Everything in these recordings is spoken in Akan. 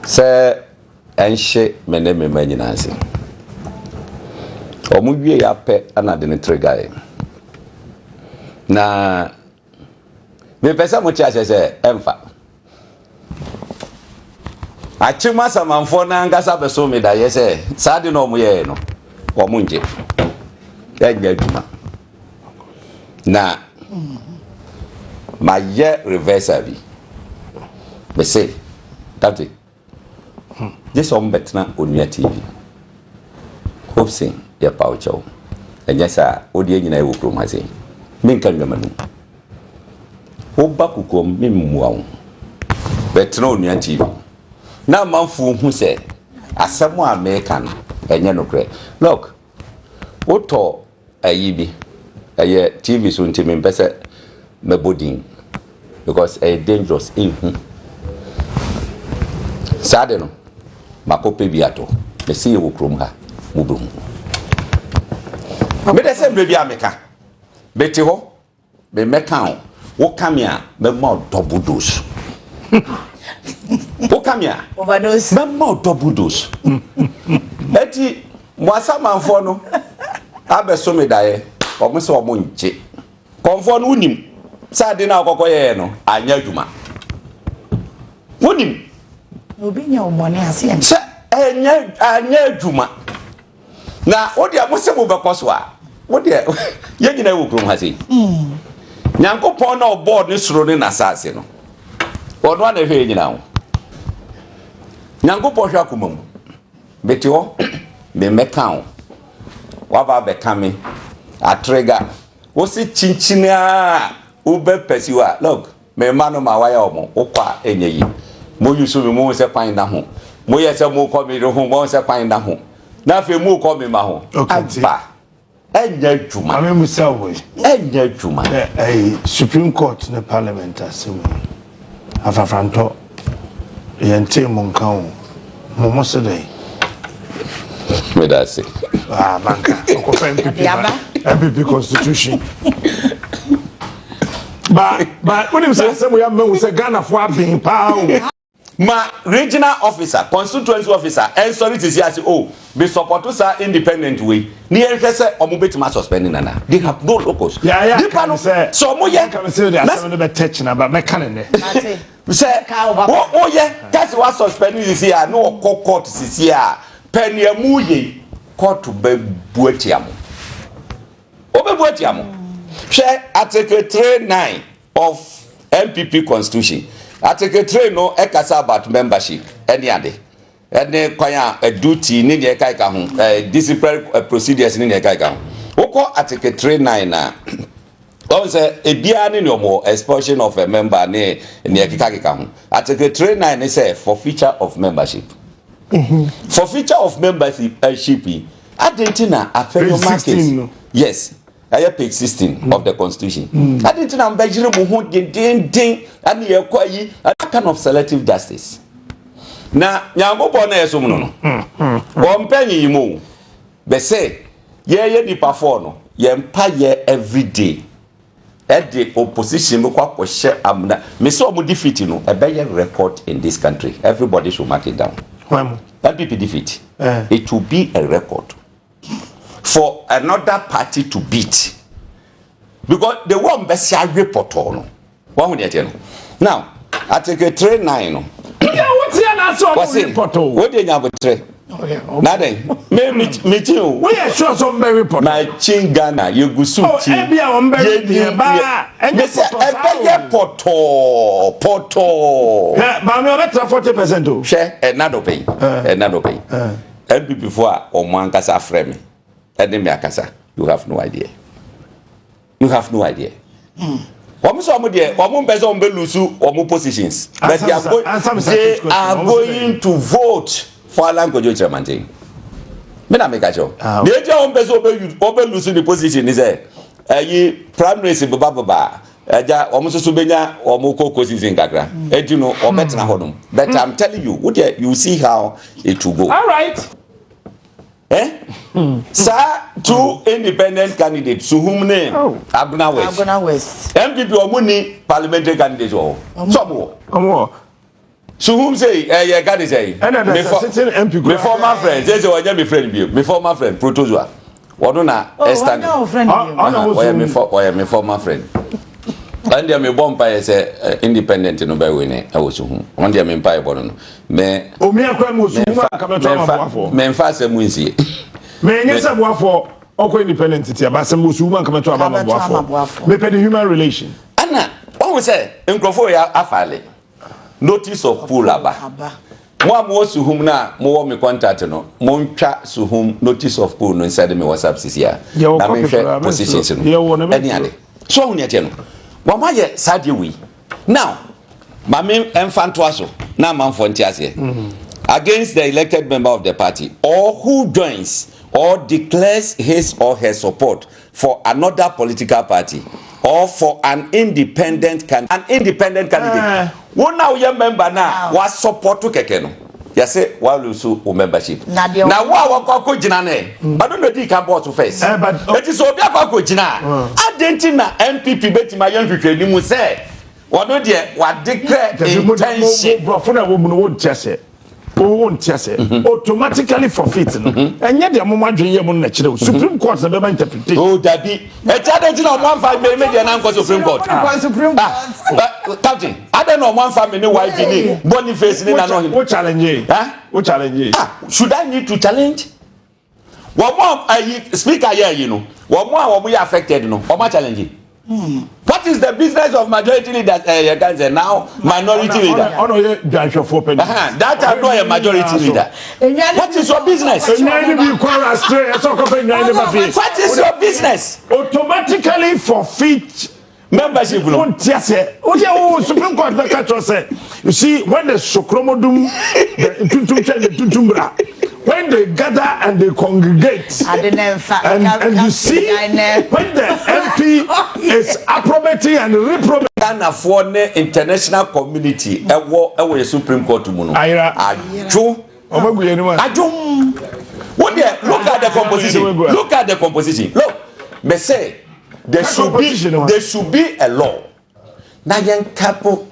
Say enhye meneme manyinanse. Omudwe ya pe anade ne tregae. Na me pesa mo chia se emfa. Achima samanfo na ngasa beso me da ye se sade no mo ye no. Wo mo nje. Enya adwuma. Na ma ye reverse bi. Be say Captain. This one betna Onua TV. Hopson ya paucho. Enya sa odi nyina e wo krom ase. Minka nwamanu. Oba kukom mimmuwa wo. Betna Onua TV. Na manfu hu se asem a meka no enya nokre. Look. Woto ayibi. Aye TV so ntimi mpese mebodin because dangerous Sade no makope biato me see wo krom ha mubu me de se mbe bia meka beti ho be meka ho wo kamia me mo double dose wo kamia overdose me mo double dose eti mwasa manfo no abeso me dae omo se omo nche konfo no unim sade na akokoye no anya adwuma unim obinya omone ase en se anya adwuma na odi amosemo bekoso a odi ye gina wo krom ha sei nyankopon na board ni soro ni nasase no ono na hwe nyina wo nyankopon hwa komam beti ho me meka wo waba beka me atrega wo si chinchina ube pesiwa look me manu ma waya omo okwa enyeyi mo yusu mi mo se kwan da ho mo yese mo ko mi ho mo se kwan da ho na fe mo ko mi ma ho aba enya dwuma ame musa wo enya dwuma Supreme Court na Parliamentary afafranto yente mo nka wo mo se dai me da se manka ko fa MPP constitution but when you say we have men say Ghana for abin pa ma regional officer constituency officer and sorry to say oh be support sir independent way ni ehwese omo betima suspending nana they have no locals yeah say so mo ye can say they are some be touch na but me can ne say oh yeah that's what suspending this here no court this here peniamu ye court be buetiamo obebuetiamo share Article 39 of MPP Constitution. Article 3 no ekasa about membership. Any ade. Any kwanya a duty ni ne kai ka ho disciplinary procedures ni ne kai ka ho. Woko Article 39 na on say ebia ni no expulsion of a member ne ekika ka ho. Article 39 is say forfeiture of membership. Forfeiture of membership adentina afero market. Yes. Page 16 of the Constitution. I didn't know Bajiro Muhu ding and the Aquai, a kind of selective justice. Now, Yango Bona Sumuno. 1 penny you move. They say, ye di perform, ye empire every day. At the opposition, Mukwa share amna. Miso mu defeat, you know, a better record in this country. Everybody should mark it down. That people defeat. It will be a record for another party to beat, because the one best report on one now Article 39 no what's here na so report what dey nya botre nothing me too we are sure some report my chingana yegusu ti e bia on be ba enye poto ba me better 40% o share another pay and before o man kasa frame Enemy akasa, you have no idea. You have no idea. Omo there, omo bezo ombe lusu omo positions. But they are going to vote for Alan Kojo Chairman. Me na make a show. The age ombe bezo obe lusu the position is primary se baba. Eja omo so benya omo kokosi zinkakra. You know, o better hodum. But I'm telling you, you see how it will go. All right. Sir, 2 independent candidates to whom name Abuna West. MPP Omuni parliamentary candidates. So, Suhum say eh God say me former friend say onya me friend bi me former friend protozoa wono na stand me former friend and dia me bompa say independent no be we ne e wo Suhum on dia me mpa e bono no me omi akwa mo Suhum aka me to amaboafo me mfa se mu nsie me nyesa boafo okwa independent ti aba se mo Suhum aka me to amaboafo me pe the human relation ana won say nkrofo ya afale notice of pool aba mo Suhum na mo wo me contact no mo ntwa Suhum notice of pool no inside me WhatsApp sisia na me hwe positions no any ade so won yete no wa ma ye sade wi now mame emfanto aso na manfo ntiase against the elected member of the party or who joins or declares his or her support for another political party or for an independent candidate one now your member na was support to keke no you say why lose your membership now wa ko gina na I don't know the can board first but it is obi akwa gina adentina MPP betima yan hwehwe ni mu say wono de wa declare intention bro for na wo mu no won tiase won tiase automatically forfeit no enye de mo madwen ye mo na kire Supreme Court na be ma interpretation oh dabi e cha de na 15 me de na nko Supreme Court captain ade no 15 me ni wife ni Boniface ni na no wo challenge wo challenge should I need to challenge one more speaker here you know one more you affected no or challenge what is the business of majority leader you can say now minority leader that are not a majority leader what is your business what is your business automatically forfeit membership Supreme Court say you see when the sokromodum the when they gather and they congregate and you see when the MP is approbating and reprobating Ghana for the international community ewo Supreme Court mu no ajo what there look at the composition look me say there should be a law na yen couple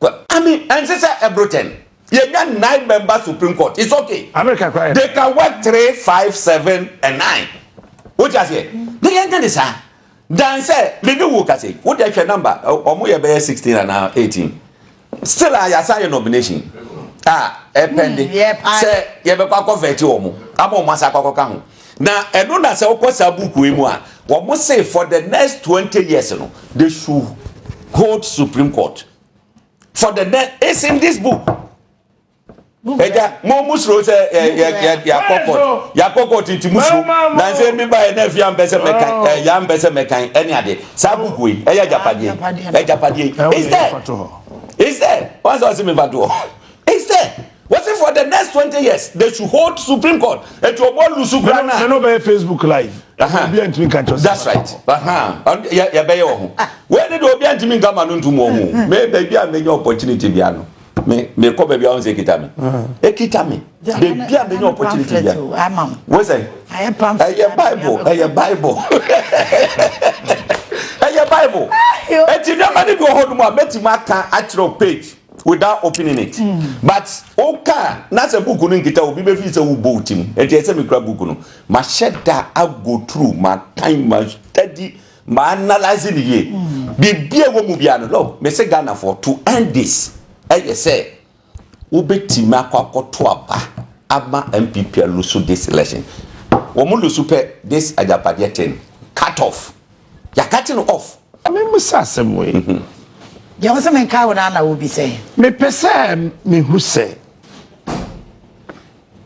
I mean and say Ebroten you got 9 members Supreme Court. It's okay. America they can work 3, 5, 7, and 9. What you say? They can't do this. Dan say, maybe we can say, what is your number? Omo ye be 16 and now 18. Still, I assign your nomination. Pending. Say, you be kwa convert omo. Amo masa kwa ka ho. Na eno na say okosa buku emu a, omo say for the next 20 years no, they should hold Supreme Court. For the next, it's in this book. Eja mo musro se ya kokot inti musro na se mi ba na fi ambese mekan ya ambese mekan any ade sabugu e ya japade is there once I see me vado is there what's it for the next 20 years they should hold Supreme Court et you all lose Supreme no be Facebook live obi antimi kan just that's right ya be yo ho when did obi antimi kan ma no ntumo ho me baby a me opportunity bia no me ko baby on say kitami ekitami baby a me opportunity bia we say Bible eti na mani go hold mo betima kan atro page without opening it but oka na se book no nkita obi be fi se wo boatim eti ese me kra book no ma sheda I go through my time ma study ma analyze the ye bibia wo mu bia no lo me say Ghana for to end this I say ubetima kwakoto aba ama MPP lose this election wo mu lose pe this ajapade 10 cut off ya cutting off I mean musasem we ya wose men ka wona na obi say me pese me hu say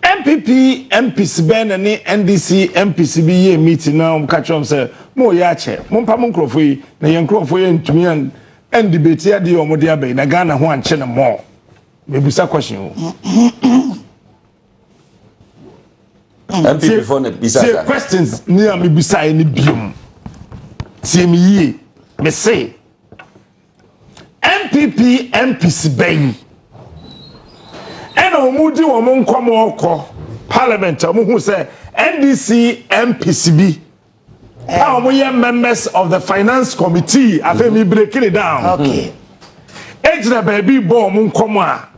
MPP MPC ben ni NDC MPC bi ye meeting na um catch am say mo ya che mo mpa mo nkrofo yi na ye nkrofo ye ntumi and debate ya de omo de abai na Ghana ho anche na mo me busa question MPP for the bisa questions ni am busa ni biom see me ye me say MPP MPC ben ena omudi wo mo nkomo okọ parliament mo hu say NDC MPC bi we are members of the finance committee. I think we breaking it down. Okay. Ejna baby bomb nkomo a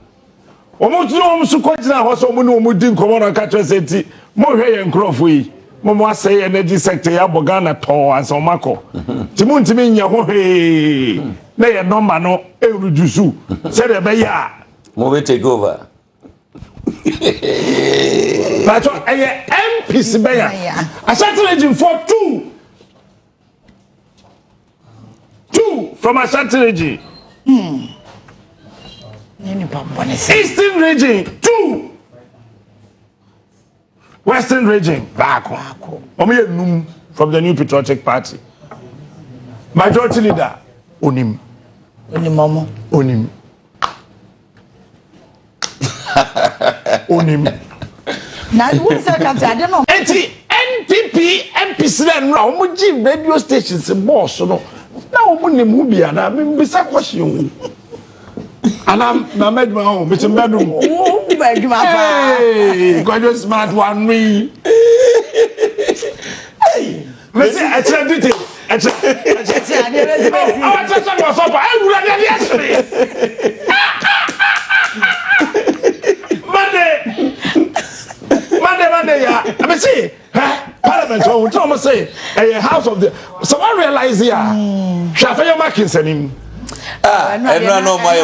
omo so kwagina ho so omo no omo di nkomo no ka twa senti mo hwe ye nkrofo yi mo asay energy sector ya bogana to ansa omako timuntimi nya ho he na ye number no e reduce say de be ya mo we take over but aye MPs be ya Ashanti region for two from Ashanti region Eastern region 2 Western region back num from the New Patriotic Party majority leader onim na who say that I don't know NPP MPs na omo gi radio stations boss no na omo nim hu bia na me bisa question Anam na medma ho bitim bedroom. Oh, bedroom apa. Hey, quite smart one me. Hey, let's say I tried it. I tried Monday, yeah. I mean, see, Parliament, so say, a house of the. So I realize here, Shafaya Mackinson. Everyone know my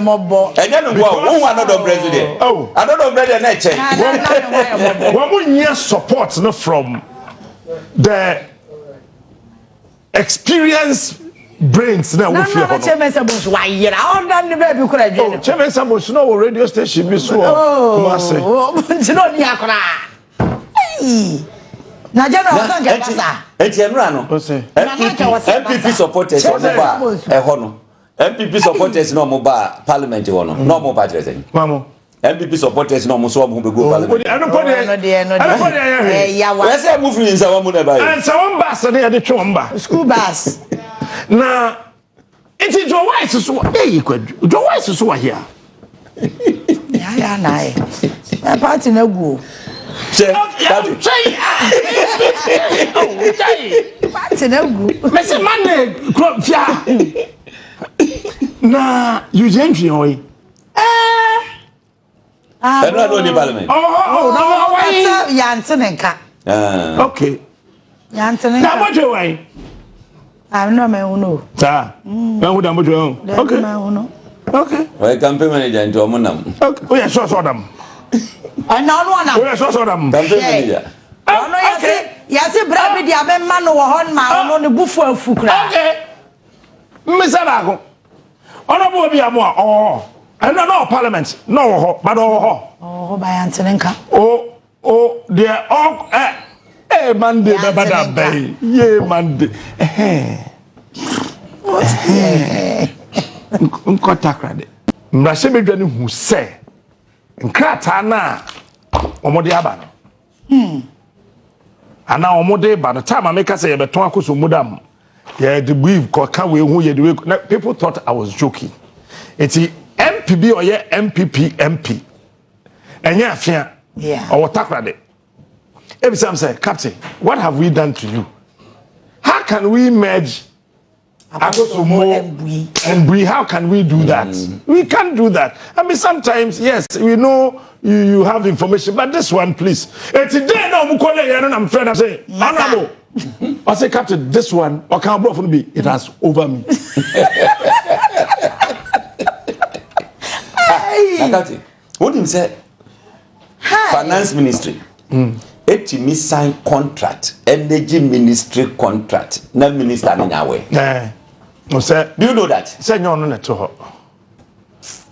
mobile. And then who another president? Oh, another president. One more support from the experienced brains now. Chairman Sabos, why you're on the baby could I do? Chairman Sabos, no radio station, Miss Wall. Oh, na general MPP supporters on the MPP supporters no mobile parliamentary no more patriotism. MPP supporters no more so go parliament. Let's say move in some money by. And some bus na dey twomba. School bus. Na it is your wife so eh kwadu. Your wife so here. Ya na e. Na party na go. Say, party na go. Me say man crop fia. Na you gentry hoy. I don't know the parliament. No, why? Yansenenka. Okay. Yansenenka. Na what you why? I know me uno. Ta. Na wo da mo jo. Okay. Okay. Why campaign manager into omonam? Okay. Oh yeah, so them. I know one. Oh yeah, so them. Campaign manager. Oh no, yase bra bi dia be ma no wo hon ma no ne bufu afu kra. Okay. Mr. Bago. Honorable be amo and no parliament no but by Yansenenka. They all Monday bada bay ye Monday nkotakra de mrashe bedwani hu se nkrata na omode aba no ana omode ba no time make say be ton akoso mudam yeah the brief can we who you people thought I was joking. It's MPB or yeah MPP MP. And yeah, fear. Yeah. Or takrade. Every time say, Captain, what have we done to you? How can we merge and Brie? How can we do that? We can't do that. I mean, sometimes, yes, we know you have information, but this one, please. Today, no, I'm afraid I say, honorable. I say, Captain, this one, what can I be? It has over me. Captain, what did he say? Finance Ministry. Etimi sign contract, energy ministry contract. No minister in our way. No, sir. Do you know that? Say no, no, to her.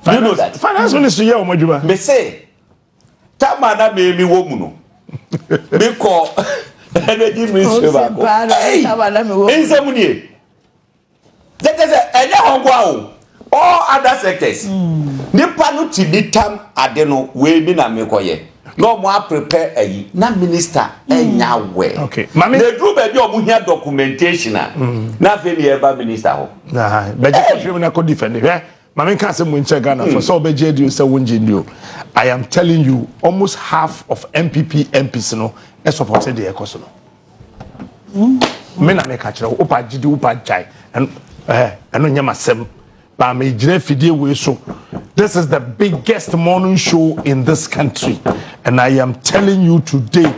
Do you know that? Finance Ministry, yeah, Majuba. Me say, Tamana me womuno. Me call energy ministry back. Hey, Insamunie. That is a hongwao. All other sectors. Nipa no tinitam adeno we bi na mekoye. No more prepare a na minister enya we. Okay. Mami the group e bi omuhia documentation na fe ni eba minister ho. Nah, beje ko na ko defend. Mami kan say mu nche Ghana for so beje di say wonje ndio. I am telling you almost half of MPP MPs no e supported the ekoso no. Me na me ka kire opa gidi opa jai and eno nyama sem ba me gire fidie we so This is the biggest morning show in this country. And I am telling you today,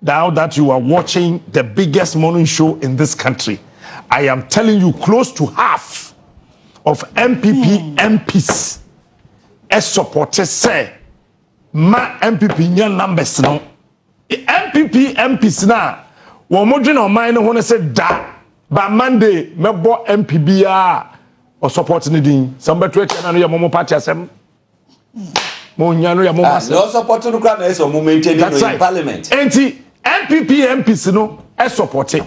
now that you are watching the biggest morning show in this country, I am telling you close to half of MPs as supporters say, ma MPP nyan numbers no. MPs na, wamodwe na omai no ho say da, ba Monday mebo MPBA or support needing somebody to check na your party asem. Mo nya no ya mo asem. No support no kra na eso mo maintain in parliament. Enti MPs no e support it.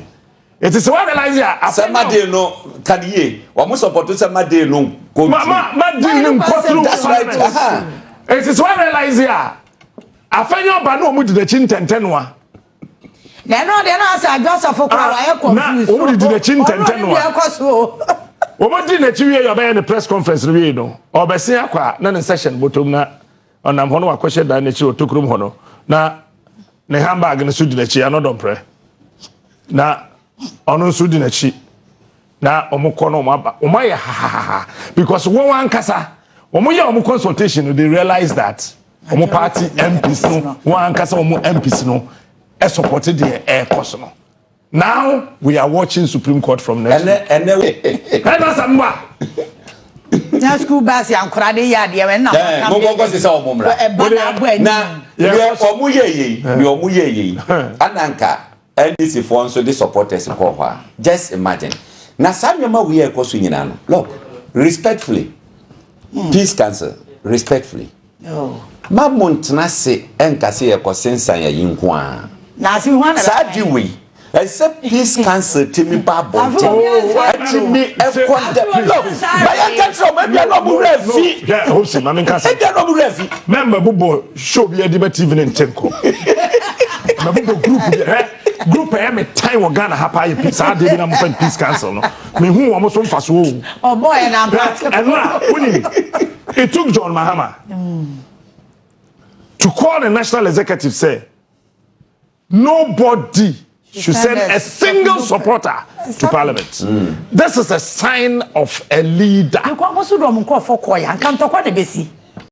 It is one realize ya Samade no kadiye. Wa mo support Samade no go. Ma deal no courtroom. That's right. It is one realize ya. Afenyo ba no mu di the chin tentenwa. Na no de na asa Joseph Okra wa e confused. O mu di the chin tentenwa. Omo di na chiwe yo be na press conference we no. Obese akwa na ne session botom na onam hono akɔhye dan na chi otokrom hono. Na ne handbag ne so di na chi anodom pre. Na ono so di na chi. Na omo kɔ no omo aba. Omo ye ha because one ankasa omo ye omo consultation they realize that omo party MPs no one ankasa omo MPs no e supported the air course no. Now we are watching Supreme Court from next week. And samba. Na school bus yankura de ya de we na. Mo go say o momra. Na we omo ye ananka NDC for nso the supporters ko ho. Just imagine. Na sanwema we e koso nyina no. Look, respectfully. Peace Council, respectfully. Oh. Ma montna se enkase e ko sensan ya yinko a. Na si hwan na. Sadi we. Except Peace Council Timmy Babon. Timmy Ekwanda. Look, I can't from maybe no mu refi. Yeah, Hopson, I mean Council. Maybe no mu refi. Member Bubo show be a debate even in Tenko. Na Bubo group me time we Ghana hapa peace I dey na mo Peace Council no. Me hu omo so mfa so. Oh boy na practical. And now, it took John Mahama to call the National Executive say nobody should send a single supporter to Parliament. This is a sign of a leader.